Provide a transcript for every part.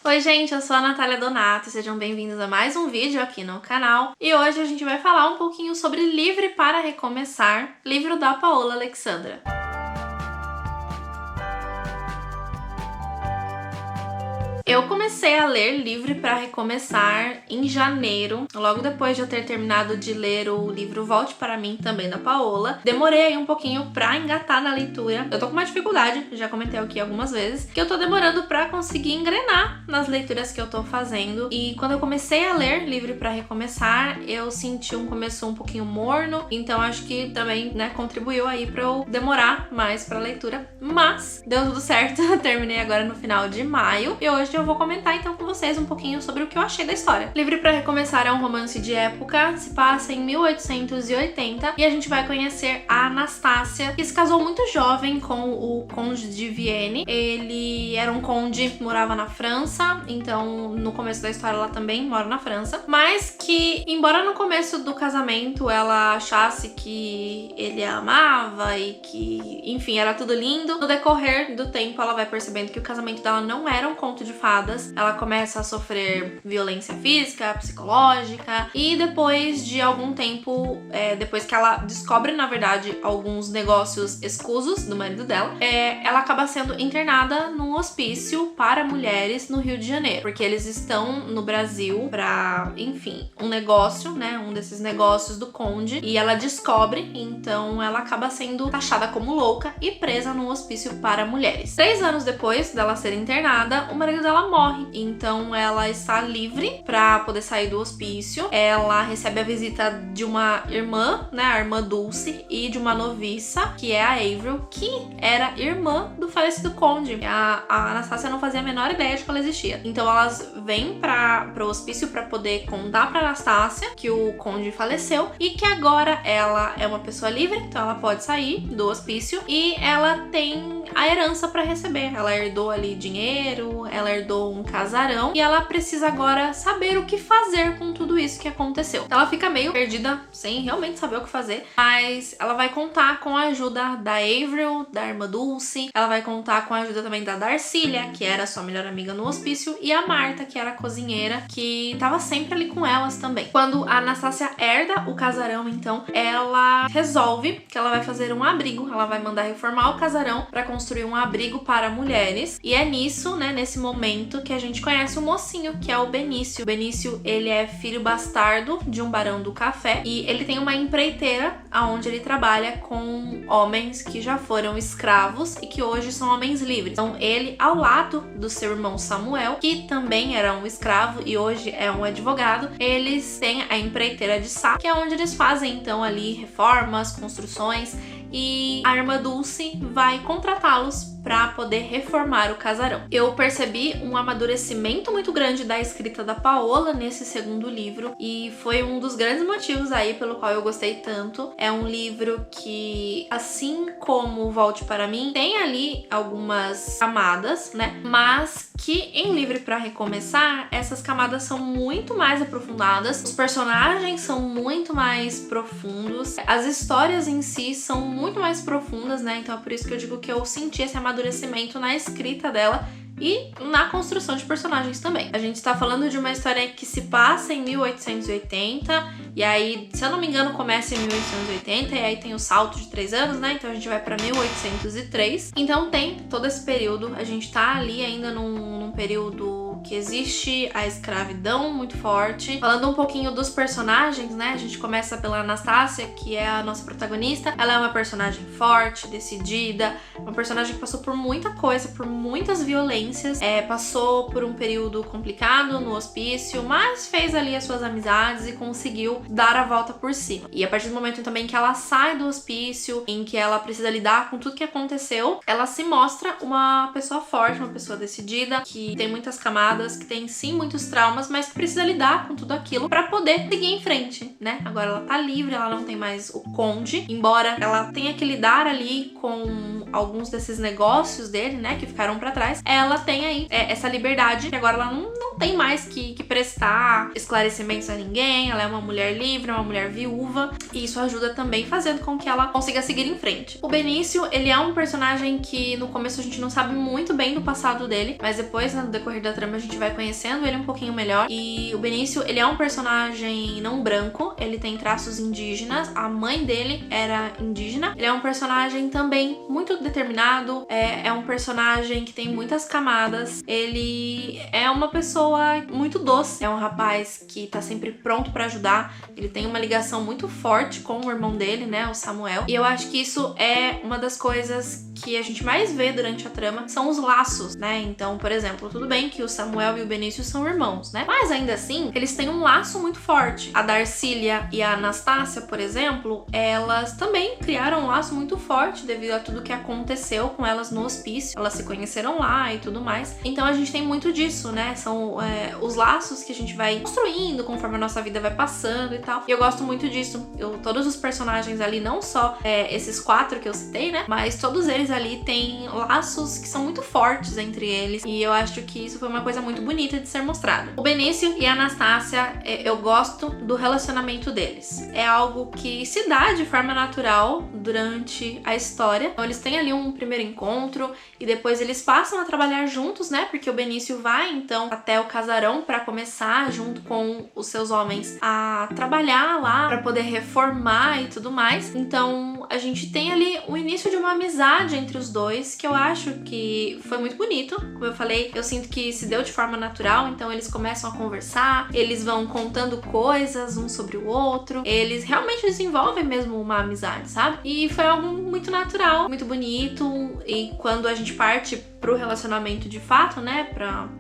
Oi gente, eu sou a Natália Donato, sejam bem-vindos a mais um vídeo aqui no canal. E hoje a gente vai falar um pouquinho sobre Livre para Recomeçar, livro da Paola Alexandra. Eu comecei a ler Livre para Recomeçar em janeiro, logo depois de eu ter terminado de ler o livro Volte Para Mim, também da Paola. Demorei aí um pouquinho pra engatar na leitura. Eu tô com uma dificuldade, já comentei aqui algumas vezes, que eu tô demorando pra conseguir engrenar nas leituras que eu tô fazendo. E quando eu comecei a ler Livre para Recomeçar, eu senti um começo um pouquinho morno, então acho que também, contribuiu aí pra eu demorar mais pra leitura. Mas deu tudo certo, eu terminei agora no final de maio e hoje eu vou comentar então com vocês um pouquinho sobre o que eu achei da história. Livre para Recomeçar é um romance de época, se passa em 1880 e a gente vai conhecer a Anastácia, que se casou muito jovem com o conde de Vienne. Ele era um conde, morava na França, então no começo da história ela também mora na França, mas que, embora no começo do casamento ela achasse que ele a amava e que, enfim, era tudo lindo, no decorrer do tempo ela vai percebendo que o casamento dela não era um conto de fadas. Ela começa a sofrer violência física, psicológica, e depois de algum tempo, depois que ela descobre, na verdade, alguns negócios escusos do marido dela, ela acaba sendo internada num hospício para mulheres no Rio de Janeiro, porque eles estão no Brasil pra, enfim, um negócio, um desses negócios do conde, e ela descobre, então ela acaba sendo taxada como louca e presa num hospício para mulheres. 3 anos depois dela ser internada, o marido dela morre, então ela está livre pra poder sair do hospício. Ela recebe a visita de uma irmã, a irmã Dulce, e de uma noviça, que é a Avril, que era irmã do falecido conde. A Anastácia não fazia a menor ideia de que ela existia. Então elas vêm pro hospício pra poder contar pra Anastácia que o conde faleceu e que agora ela é uma pessoa livre, então ela pode sair do hospício e ela tem a herança pra receber. Ela herdou ali dinheiro, ela herdou um casarão e ela precisa agora saber o que fazer com tudo isso que aconteceu. Ela fica meio perdida, sem realmente saber o que fazer, mas ela vai contar com a ajuda da Avril, da irmã Dulce, ela vai contar com a ajuda também da Darcília, que era sua melhor amiga no hospício, e a Marta, que era a cozinheira, que tava sempre ali com elas também. Quando a Anastácia herda o casarão, então, ela resolve que ela vai fazer um abrigo, ela vai mandar reformar o casarão para construir um abrigo para mulheres, e é nisso, nesse momento, que a gente conhece o mocinho, que é o Benício. O Benício, ele é filho bastardo de um barão do café e ele tem uma empreiteira onde ele trabalha com homens que já foram escravos e que hoje são homens livres. Então ele, ao lado do seu irmão Samuel, que também era um escravo e hoje é um advogado, eles têm a empreiteira de Sá, que é onde eles fazem então ali reformas, construções, e a irmã Dulce vai contratá-los para poder reformar o casarão. Eu percebi um amadurecimento muito grande da escrita da Paola nesse segundo livro e foi um dos grandes motivos aí pelo qual eu gostei tanto. É um livro que, assim como Volte Para Mim, tem ali algumas camadas, mas que em Livre para Recomeçar, essas camadas são muito mais aprofundadas, os personagens são muito mais profundos, as histórias em si são muito mais profundas, então é por isso que eu digo que eu senti esse amadurecimento na escrita dela e na construção de personagens também. A gente tá falando de uma história que se passa em 1880, e aí, se eu não me engano, começa em 1880, e aí tem o salto de 3 anos, então a gente vai pra 1803. Então tem todo esse período, a gente tá ali ainda num período que existe a escravidão muito forte. Falando um pouquinho dos personagens, a gente começa pela Anastácia, que é a nossa protagonista. Ela é uma personagem forte, decidida, uma personagem que passou por muita coisa, por muitas violências, passou por um período complicado no hospício, mas fez ali as suas amizades e conseguiu dar a volta por cima. E a partir do momento também que ela sai do hospício, em que ela precisa lidar com tudo que aconteceu, ela se mostra uma pessoa forte, uma pessoa decidida, que tem muitas camadas, que tem sim muitos traumas, mas que precisa lidar com tudo aquilo pra poder seguir em frente, Agora ela tá livre, ela não tem mais o conde, embora ela tenha que lidar ali com alguns desses negócios dele, que ficaram pra trás, ela tem aí essa liberdade, que agora ela não não tem mais que prestar esclarecimentos a ninguém, ela é uma mulher livre, uma mulher viúva, e isso ajuda também fazendo com que ela consiga seguir em frente. O Benício, ele é um personagem que no começo a gente não sabe muito bem do passado dele, mas depois, né, no decorrer da trama, a gente vai conhecendo ele um pouquinho melhor. E o Benício, ele é um personagem não branco, ele tem traços indígenas, a mãe dele era indígena. Ele é um personagem também muito determinado, é um personagem que tem muitas camadas, ele é uma pessoa muito doce, é um rapaz que tá sempre pronto pra ajudar, ele tem uma ligação muito forte com o irmão dele, né, o Samuel, e eu acho que isso é uma das coisas que a gente mais vê durante a trama, são os laços, né? Então, por exemplo, tudo bem que o Samuel e o Benício são irmãos, né? Mas ainda assim, eles têm um laço muito forte. A Darcília e a Anastácia, por exemplo, elas também criaram um laço muito forte devido a tudo que aconteceu com elas no hospício. Elas se conheceram lá e tudo mais. Então a gente tem muito disso, né? São os laços que a gente vai construindo conforme a nossa vida vai passando e tal. E eu gosto muito disso. Todos os personagens ali, não só esses 4 que eu citei, né? Mas todos eles ali têm laços que são muito fortes entre eles, e eu acho que isso foi uma coisa muito bonita de ser mostrada. O Benício e a Anastácia, eu gosto do relacionamento deles. É algo que se dá de forma natural durante a história. Então eles têm ali um primeiro encontro e depois eles passam a trabalhar juntos, né? Porque o Benício vai então até o casarão para começar junto com os seus homens a trabalhar lá para poder reformar e tudo mais. Então a gente tem ali o início de uma amizade entre os dois, que eu acho que foi muito bonito. Como eu falei, eu sinto que se deu de forma natural, então eles começam a conversar, eles vão contando coisas um sobre o outro, eles realmente desenvolvem mesmo uma amizade, sabe? E foi algo muito natural, muito bonito, e quando a gente parte pro relacionamento de fato, né,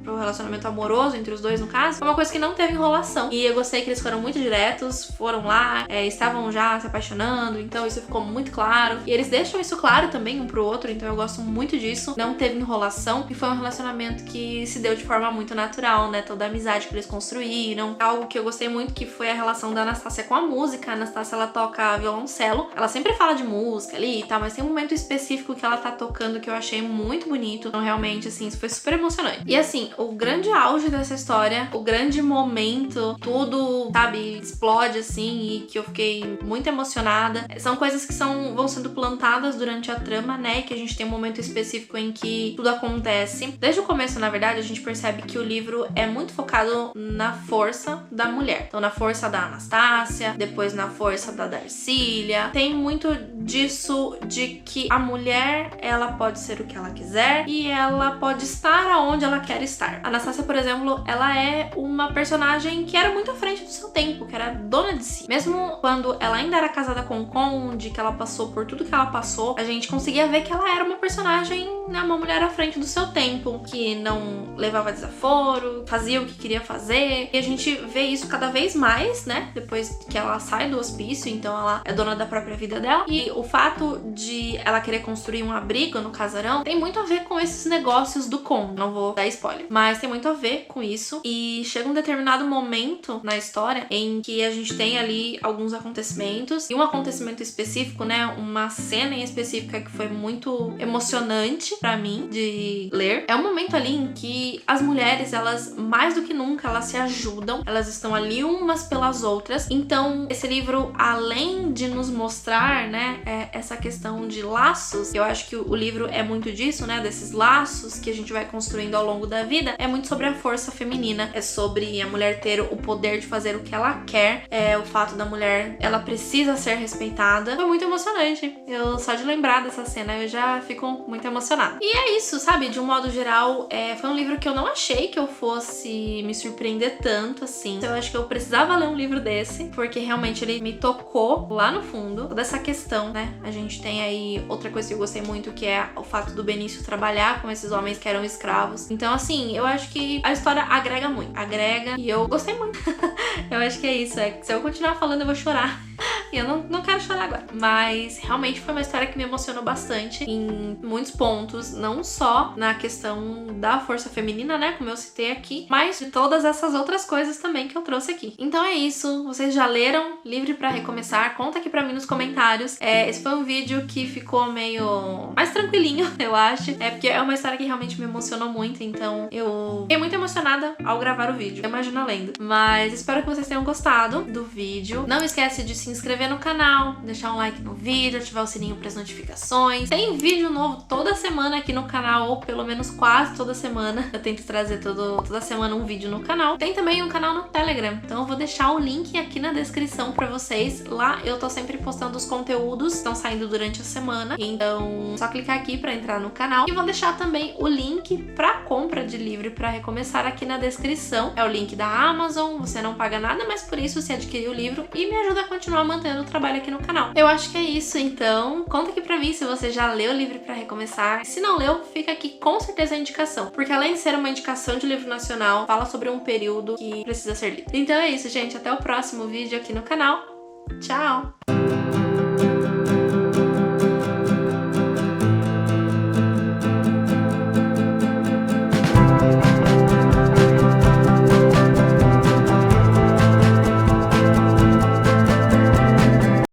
pro relacionamento amoroso entre os dois, no caso, foi uma coisa que não teve enrolação. E eu gostei que eles foram muito diretos, foram lá, estavam já se apaixonando, então isso ficou muito claro. E eles deixam isso claro também um pro outro, então eu gosto muito disso. Não teve enrolação e foi um relacionamento que se deu de forma muito natural, né, toda a amizade que eles construíram. Algo que eu gostei muito que foi a relação da Anastácia com a música. A Anastácia, ela toca violoncelo, ela sempre fala de música ali e tal, mas tem um momento específico que ela tá tocando que eu achei muito bonito. Então, realmente, assim, isso foi super emocionante. E, assim, o grande auge dessa história, o grande momento, tudo, sabe, explode, assim, e que eu fiquei muito emocionada. São coisas que vão sendo plantadas durante a trama, né, e que a gente tem um momento específico em que tudo acontece. Desde o começo, na verdade, a gente percebe que o livro é muito focado na força da mulher. Então, na força da Anastácia, depois na força da Darcília. Tem muito disso de que a mulher, ela pode ser o que ela quiser e ela pode estar aonde ela quer estar. A Anastácia, por exemplo, ela é uma personagem que era muito à frente do seu tempo, que era dona de si. Mesmo quando ela ainda era casada com o conde, que ela passou por tudo que ela passou, a gente conseguia ver que ela era uma personagem, né, uma mulher à frente do seu tempo, que não levava desaforo, fazia o que queria fazer. E a gente vê isso cada vez mais, né, depois que ela sai do hospício, então ela é dona da própria vida dela. E o fato de ela querer construir um abrigo no casarão tem muito a ver com esses negócios do conde. Não vou dar spoiler, mas tem muito a ver com isso. E chega um determinado momento na história em que a gente tem ali alguns acontecimentos, e um acontecimento específico, né, uma cena em específica que foi muito emocionante pra mim de ler. É um momento ali em que as mulheres, elas, mais do que nunca, elas se ajudam, elas estão ali umas pelas outras. Então, esse livro, além de nos mostrar, né, essa questão de laços, eu acho que o livro é muito disso, né, desses laços que a gente vai construindo ao longo da vida, é muito sobre a força feminina, é sobre a mulher ter o poder de fazer o que ela quer, o fato da mulher, ela precisa ser respeitada. Foi muito emocionante. Eu, só de lembrar dessa cena, eu já fico muito emocionada. E é isso, sabe? De um modo geral, foi um livro que eu não achei que eu fosse me surpreender tanto, assim. Eu acho que eu precisava ler um livro desse, porque realmente ele me tocou lá no fundo. Toda essa questão, né? A gente tem aí outra coisa que eu gostei muito, que é o fato do Benício trabalhar com esses homens que eram escravos. Então, assim, eu acho que a história agrega muito. Agrega, e eu gostei muito. Eu acho que é isso. Se eu continuar falando, eu vou chorar. e eu não quero chorar agora. Mas realmente foi uma história que me emocionou bastante em muitos pontos, não só na questão da força feminina, né, como eu citei aqui, mas de todas essas outras coisas também que eu trouxe aqui. Então é isso, vocês já leram Livre pra Recomeçar? Conta aqui pra mim nos comentários. Esse foi um vídeo que ficou meio mais tranquilinho, eu acho, porque é uma história que realmente me emocionou muito, então eu fiquei muito emocionada ao gravar o vídeo, imagina lendo. Mas espero que vocês tenham gostado do vídeo. Não esquece de se inscrever no canal, deixar um like no vídeo, ativar o sininho para as notificações. Tem vídeo novo toda semana aqui no canal, ou pelo menos quase toda semana. Eu tento trazer toda semana um vídeo no canal. Tem também um canal no Telegram, então eu vou deixar o link aqui na descrição para vocês. Lá eu tô sempre postando os conteúdos que estão saindo durante a semana, então só clicar aqui para entrar no canal. E vou deixar também o link para compra de Livre pra Recomeçar aqui na descrição. É o link da Amazon, você não paga nada, mas por isso você adquire o livro e me ajuda a continuar mantendo o trabalho aqui no canal. Eu acho que é isso, então conta aqui pra mim se você já leu Livre pra Recomeçar. Se não leu, fica aqui com certeza a indicação, porque além de ser uma indicação de livro nacional, fala sobre um período que precisa ser lido. Então é isso, gente, até o próximo vídeo aqui no canal. Tchau!